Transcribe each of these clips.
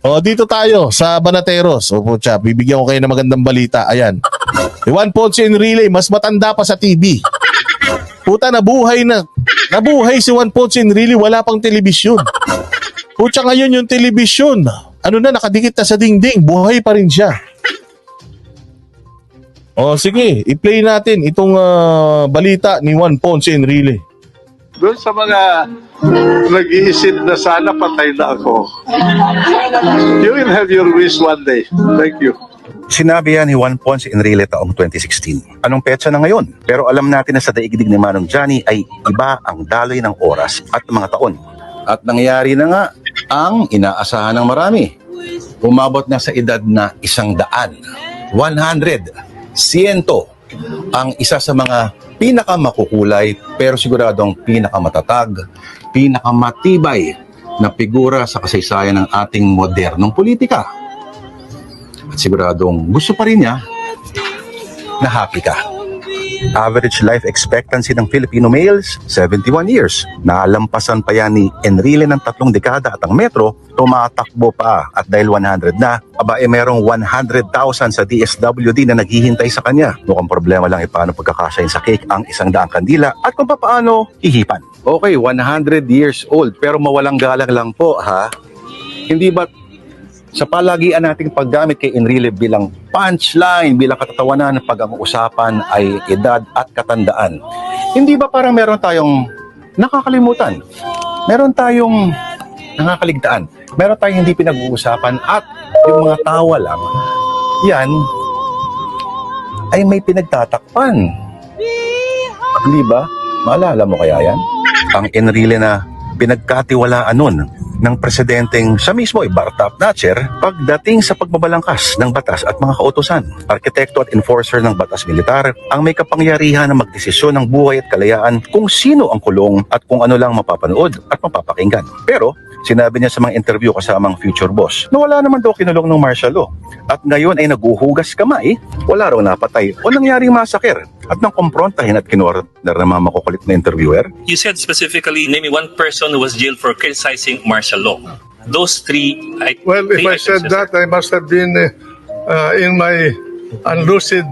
O, dito tayo sa Banateros. O, putya, bibigyan ko kayo ng magandang balita. Ayan. Si Juan Ponce Enrile, mas matanda pa sa TV. Puta, nabuhay na. Nabuhay si Juan Ponce Enrile, wala pang telebisyon. Putya, ngayon yung telebisyon. Ano na, nakadikit na sa dingding. Buhay pa rin siya. O, sige, i-play natin itong balita ni Juan Ponce Enrile. Doon sa mga nag-iisip na sana patay na ako. You will have your wish one day. Thank you. Sinabi yan ni Juan Ponce Enrile taong 2016. Anong petsa na ngayon? Pero alam natin na sa daigdig ni Manong Johnny ay iba ang daloy ng oras at mga taon. At nangyari na nga ang inaasahan ng marami. Umabot na sa edad na 100, 100, 100 ang isa sa mga pinakamakukulay pero siguradong pinakamatatag, pinakamatibay na figura sa kasaysayan ng ating modernong politika. At siguradong gusto pa rin niya na happy ka. Average life expectancy ng Filipino males, 71 years. Nalampasan pa yan ni Enrile ng 3 dekada at ang Metro, tumatakbo pa at dahil 100 na, merong 100,000 sa DSWD na naghihintay sa kanya. Mukhang problema lang paano pagkakasyahin sa cake ang 100 kandila at kung paano ihipan. Okay, 100 years old pero mawalang galang lang po ha. Hindi ba sa palagian nating paggamit kay Enrile bilang punchline, bilang katatawanan pag ang usapan ay edad at katandaan. Hindi ba parang meron tayong nakakalimutan? Meron tayong nakakaligtaan? Meron tayong hindi pinag-uusapan at yung mga tawa lang, yan ay may pinagtatakpan. Hindi ba? Maalala mo kaya yan? Ang Enrile na pinagkatiwalaan nun ng presidenteng siya mismo ay bar-top notcher pagdating sa pagbabalangkas ng batas at mga kautusan. Arkitekto at enforcer ng batas militar ang may kapangyarihan na magdesisyon ng buhay at kalayaan kung sino ang kulong at kung ano lang mapapanood at mapapakinggan. Pero sinabi niya sa mga interview kasamang future boss na wala naman daw kinulong ng martial law. At ngayon ay naguhugas kamay, wala raw napatay o nangyaring masakir. At nang kumprontahin at kinorder ng mga makukulit na interviewer, You said specifically, name me one person who was jailed for criticizing martial law. Those three, Well, if I said that, I must have been in my unlucid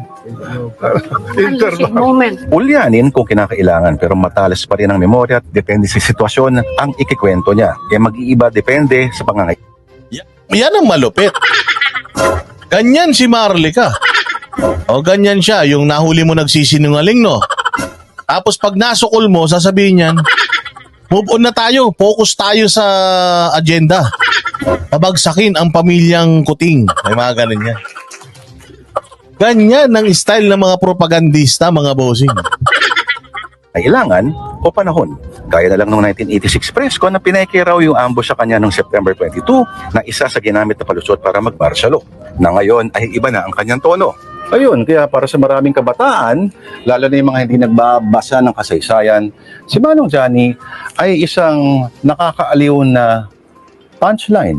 interval. moment. ulyanin kung kinakailangan pero matalas pa rin ang memorya at depende sa sitwasyon ang ikikwento niya. Kaya mag-iiba depende sa pangangailangan. Yan ang malupit. Ganyan si Marlica. O ganyan siya, yung nahuli mo nagsisinungaling, no? Tapos pag nasukol mo, sasabihin niyan, move on na tayo, focus tayo sa agenda. Pabagsakin ang pamilyang Kuting. May mga ganun yan. Ganyan ang style ng mga propagandista, mga bossing. Kailangan o panahon. Gaya na lang noong 1986 presko na pineke raw yung ambush sa kanya noong September 22 na isa sa ginamit na palusot para mag-martial law. Na ngayon ay iba na ang kanyang tono. Ayun, kaya para sa maraming kabataan, lalo na yung mga hindi nagbabasa ng kasaysayan, si Manong Johnny ay isang nakakaaliw na punchline.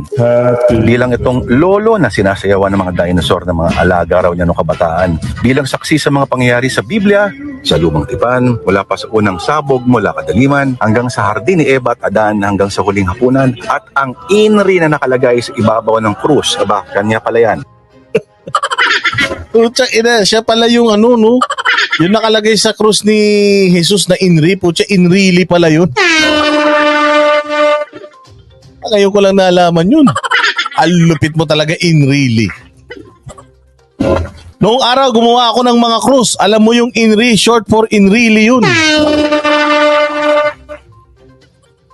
Bilang itong lolo na sinasayawan ng mga dinosaur ng mga alaga raw niya noong kabataan. Bilang saksi sa mga pangyayari sa Biblia, sa lumang tipan, mula pa sa unang sabog mula kadaliman, hanggang sa hardin ni Eva at Adan, hanggang sa huling hapunan, at ang inri na nakalagay sa ibabaw ng krus. Aba, kanya pala yan. Putya ina, siya pala yung ano, no? Yung nakalagay sa krus ni Jesus na Inri. Putya, Inrili pala yun. Ngayon ko lang nalaman yun. Alupit mo talaga, Inrili. Noong araw, gumawa ako ng mga krus. Alam mo yung Inri, short for Inrili yun.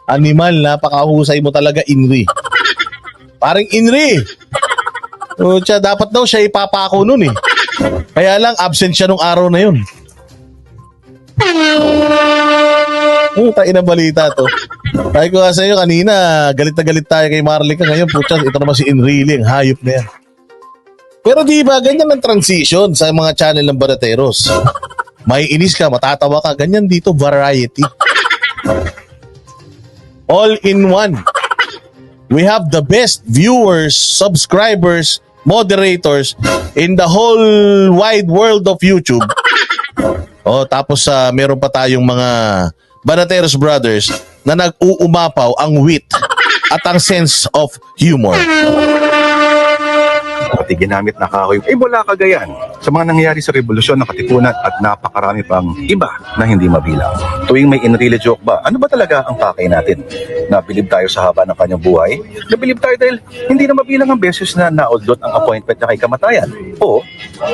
Animal, napakahusay mo talaga, Inri. Paring Inri. Putya, dapat daw siya ipapako nun eh. Kaya lang, absent siya nung araw na yun. Tain na balita to. Sabi ko nga sa iyo kanina, galit na galit tayo kay Marlica. Ngayon, putya, ito naman si Enrile, ang hayop na yan. Pero di ba, ganyan ang transition sa mga channel ng Banateros. May inis ka, matatawa ka. Ganyan dito, variety. All in one. We have the best viewers, subscribers, moderators in the whole wide world of YouTube. Tapos meron pa tayong mga Banateros brothers na nag-uumapaw ang wit at ang sense of humor. Pati ginamit na kahoy ay wala kagayan sa mga nangyayari sa revolusyon ng Katipunan at napakarami pang iba na hindi mabilang. Tuwing may Enrile joke ba, ano ba talaga ang pakay natin? Nabilib tayo sa haba ng kanyang buhay? Nabilib tayo dahil hindi na mabilang ang beses na naudlot ang appointment niya kay kamatayan? O,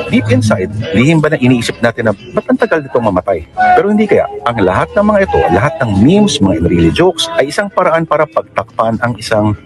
deep inside, lihim ba na iniisip natin na ba't ang tagal nitong mamatay? Pero hindi kaya, ang lahat ng mga ito, lahat ng memes, mga Enrile jokes, ay isang paraan para pagtakpan ang isang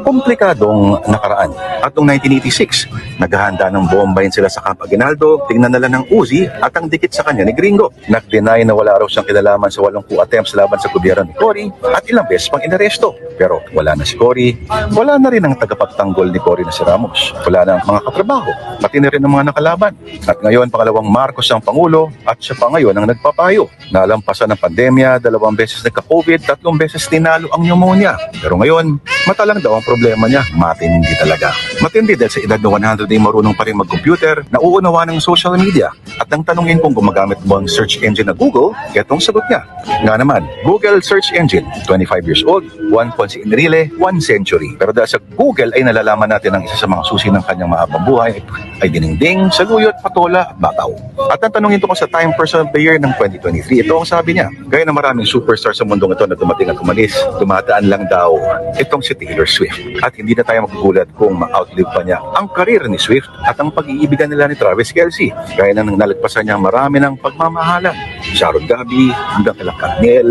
komplikadong nakaraan. At noong 1986, naghahanda ng bombayin sila sa Camp Aguinaldo, tingnan nila ng Uzi at ang dikit sa kanya ni Gringo. Nag-deny na wala raw siyang kinalaman sa 80 attempts laban sa gobyerno ni Cory at ilang beses pang inaresto. Pero wala na si Cory, wala na rin ang tagapagtanggol ni Cory na si Ramos, wala na ang mga katrabaho, pati na rin ang mga nakalaban. At ngayon, pangalawang Marcos ang Pangulo at siya pa ngayon ang nagpapayo. Nalampasan ng pandemya, 2 beses nagka-COVID, 3 beses tinalo ang pneumonia. Pero ngayon, mata lang daw ang problema niya. Matindi talaga. Matindi dahil sa edad na 100 ay marunong pa rin mag-computer, nauunawa ng social media. At nang tanungin kung gumagamit mo ang search engine na Google, etong sagot niya. Nga naman, Google Search Engine, 25 years old, 1 Ponce Enrile, 1 century. Pero dahil sa Google ay nalalaman natin ang isa sa mga susi ng kanyang mahabang buhay ay dinengdeng, saluyot, patola at bataw. At ang tanungin tungkol sa Time Person of the Year ng 2023, ito ang sabi niya. Gaya ng maraming superstar sa mundong ito na dumating at umalis, dumadaan lang daw itong si Taylor Swift. At hindi na tayo magugulat kung ma-outlive pa niya ang karir ni Swift at ang pag-iibigan nila ni Travis Kelce. Gaya na nang nalagpasan niya marami ng pagmamahalan. Sharon Gabi, hanggang kay Katniel,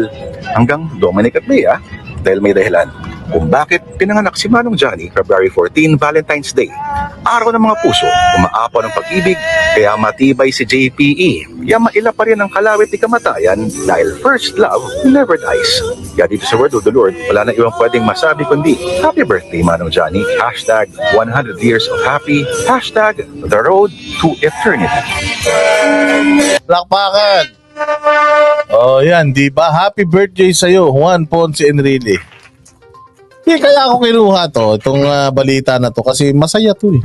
hanggang Dominic at Bea, dahil may dahilan kung bakit pinanganak si Manong Johnny February 14, Valentine's Day. Araw ng mga puso, umaapaw ng pag-ibig, kaya matibay si JPE. Kaya maila pa rin ang kalawit ni kamatayan dahil first love never dies. Kaya dito sa Word of the Lord, wala na ibang pwedeng masabi kundi Happy Birthday Manong Johnny, hashtag 100 years of happy, hashtag the road to eternity. Lakpakan! Oh, yan, di ba? Happy birthday sa'yo, Juan Ponce Enrile. Kaya ako kinuha to, itong balita na to, kasi masaya to eh.